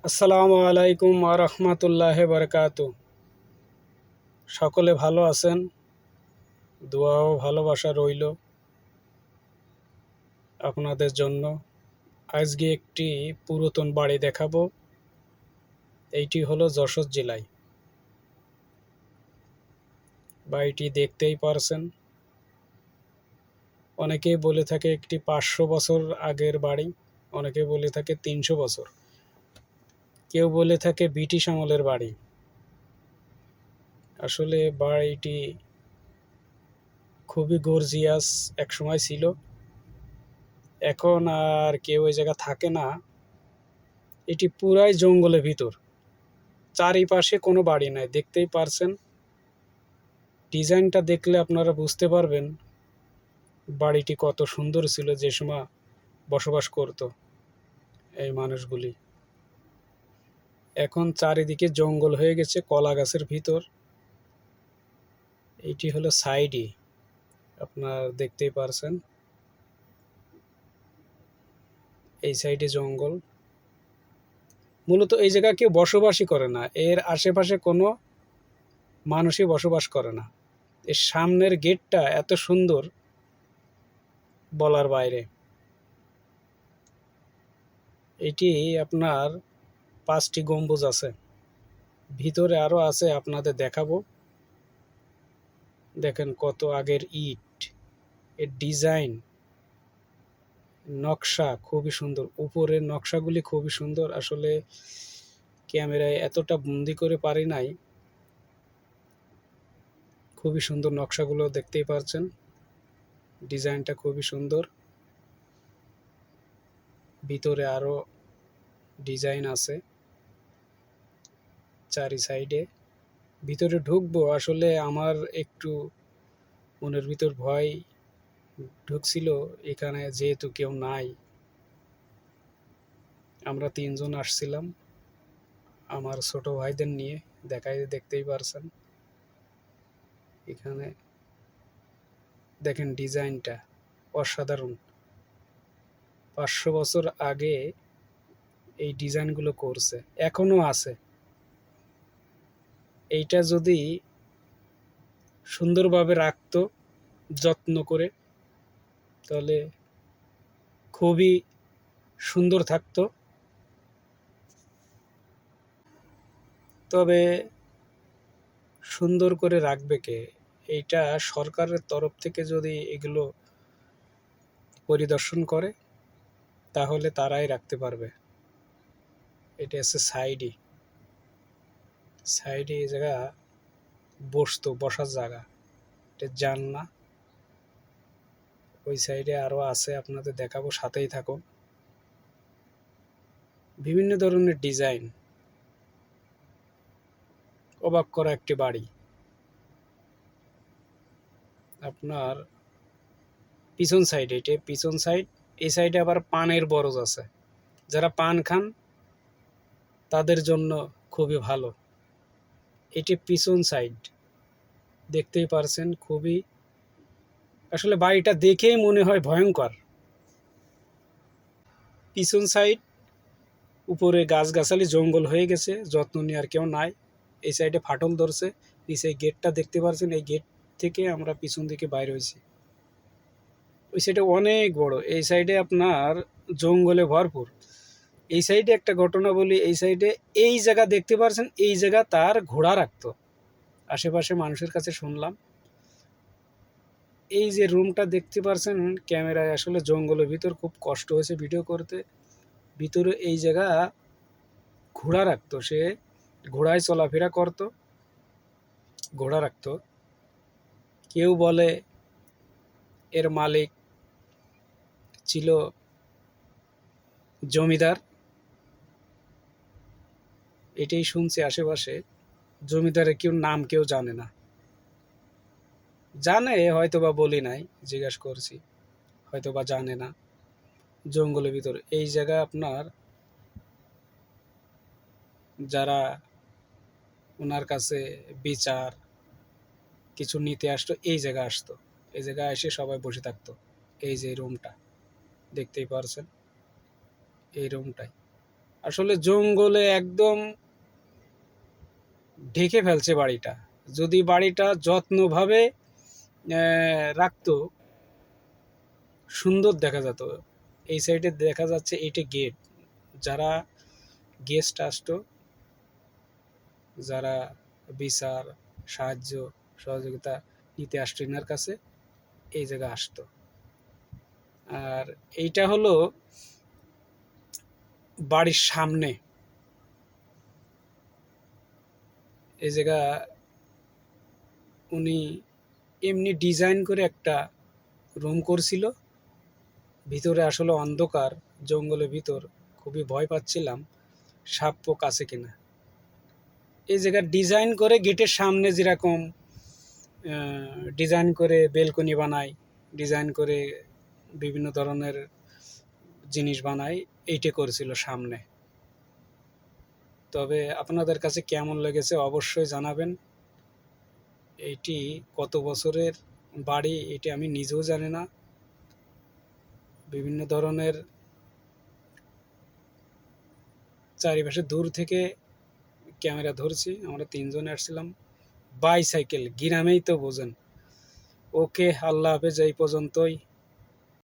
আসসালামু আলাইকুম ওয়া রাহমাতুল্লাহি ওয়া বারাকাতুহু। সকলে ভালো আছেন? দোয়া ও ভালোবাসা রইল আপনাদের জন্য। আজকে একটি পুরাতন বাড়ি দেখাবো। এইটি হলো যশোর জেলায়। বাড়িটি দেখতেই পারছেন। অনেকেই বলে থাকে একটি 500 বছর আগের বাড়ি, অনেকে বলে থাকে 300 বছর, কেউ বলে থাকে ব্রিটিশ আমলের বাড়ি। আসলে বাড়িটি খুবই গর্জিয়াস একসময় ছিল। এখন আর কেউ ওই জায়গা থাকে না। এটি পুরাই জঙ্গলের ভিতর, চারিপাশে কোনো বাড়ি নাই। দেখতেই পারছেন, ডিজাইনটা দেখলে আপনারা বুঝতে পারবেন বাড়িটি কত সুন্দর ছিল যে সময় বসবাস করত এই মানুষগুলি। এখন চারিদিকে জঙ্গল হয়ে গেছে, কলা গাছের ভিতর। এইটি হলো সাইডই, আপনার দেখতেই পারছেন এই সাইডে জঙ্গল। মূলত এই জায়গা কেউ বসবাসই করে না, এর আশেপাশে কোনো মানুষই বসবাস করে না। এর সামনের গেটটা এত সুন্দর বলার বাইরে। এটি আপনার 5টি গম্বুজ আছে, ভিতরে আরও আছে, আপনাদের দেখাবো। দেখেন কত আগের ইট, এর ডিজাইন, নকশা খুবই সুন্দর। উপরের নকশাগুলি খুবই সুন্দর। আসলে ক্যামেরায় এতটা বন্দি করে পারি নাই। খুবই সুন্দর নকশাগুলো দেখতেই পারছেন, ডিজাইনটা খুবই সুন্দর। ভিতরে আরও ডিজাইন আছে চারি সাইডে। ভিতরে ঢুকবো, আসলে আমার একটু মনের ভিতর ভয় ঢুকছিল, এখানে যেহেতু কেউ নাই। আমরা 3জন আসছিলাম আমার ছোট ভাইদের নিয়ে। দেখতেই পারছেন এখানে। দেখেন ডিজাইনটা অসাধারণ। 500 বছর আগে এই ডিজাইনগুলো করছে, এখনো আছে। এইটা যদি সুন্দরভাবে রাখতো, যত্ন করে, তাহলে খুবই সুন্দর থাকতো। তবে সুন্দর করে রাখবে কে? এইটা সরকারের তরফ থেকে যদি এগুলো পরিদর্শন করে তাহলে তারাই রাখতে পারবে। এটা আছে সাইডে, সাইডে এই জায়গা বসার জায়গা, এটা জানলা। ওই সাইডে আরও আছে, আপনাদের দেখাবো, সাথেই থাকুন। বিভিন্ন ধরনের ডিজাইন, অবাক করা একটি বাড়ি। আপনার পিছন সাইড, এটা পিছন সাইড। এই সাইডে আবার পানের বরজ আছে, যারা পান খান তাদের জন্য খুবই ভালো। এটি পিছন সাইড, দেখতেই পারছেন। খুবই আসলে বাড়িটা দেখেই মনে হয় ভয়ঙ্কর। পিছন সাইড, উপরে গাছগাছালি জঙ্গল হয়ে গেছে, যত্ন নেওয়ার কেউ নাই। এই সাইডে ফাটল ধরছে। নিচে গেটটা দেখতে পাচ্ছেন, এই গেট থেকে আমরা পিছন দিকে বাইর হয়েছি। ওই সাইডে অনেক বড়, এই সাইডে আপনার জঙ্গলে ভরপুর। এই সাইডে একটা ঘটনা বলি, এই সাইডে এই জায়গা দেখতে পাচ্ছেন, এই জায়গা তার ঘোড়া রাখতো। আশেপাশে মানুষের কাছে শুনলাম। এই যে রুমটা দেখতে পাচ্ছেন ক্যামেরায়, আসলে জঙ্গলের ভিতর খুব কষ্ট হয়েছে ভিডিও করতে। ভিতরে এই জায়গা ঘোড়া রাখতো, সে ঘোড়ায় চলাফেরা করত, ঘোড়া রাখতো। কেউ বলে এর মালিক ছিল জমিদার, এটাই শুনছি আশেপাশে। জমিদারের নাম কেউ জানে না, জানে হয়তো বা বলি নাই, জিজ্ঞাসা করছি, হয়তো বা জানে না। জঙ্গলের ভিতর এই জায়গা আপনার যারা ওনার কাছে বিচার কিছু নিতে আসতো, এই জায়গা আসতো। এই জায়গায় এসে সবাই বসে থাকতো। এই যে রুমটা দেখতেই পারছেন, এই রুমটাই। আসলে জঙ্গলে একদম ঢেকে ফেলছে বাড়িটা। যদি বাড়িটা যত্নভাবে রাখতো, সুন্দর দেখা যেত। এই সাইডে দেখা যাচ্ছে এইটা গেট। যারা গেস্ট আসতো, যারা বিচার, সাহায্য, সহযোগিতা নিতে আসতো এনার কাছে, এই জায়গা আসতো। আর এইটা হলো বাড়ির সামনে। এই জায়গা উনি এমনি ডিজাইন করে একটা রুম করছিল। ভিতরে আসলে অন্ধকার, জঙ্গলের ভিতর, খুবই ভয় পাচ্ছিলাম সাপ পোক আছে কিনা। এই জায়গা ডিজাইন করে গেটের সামনে যেরকম ডিজাইন করে বেলকনি বানায়, ডিজাইন করে বিভিন্ন ধরনের জিনিস বানায়, এইটা করেছিল সামনে। তবে আপনাদের কাছে কেমন লেগেছে অবশ্যই জানাবেন। এইটি কত বছরের বাড়ি এটি আমি নিজেও জানি না। বিভিন্ন ধরনের চারিপাশে দূর থেকে ক্যামেরা ধরছি। আমরা ৩ জনে আসছিলাম বাইসাইকেল, গ্রামেই তো বোঝেন। ওকে, আল্লাহ হাফেজ, এই পর্যন্তই।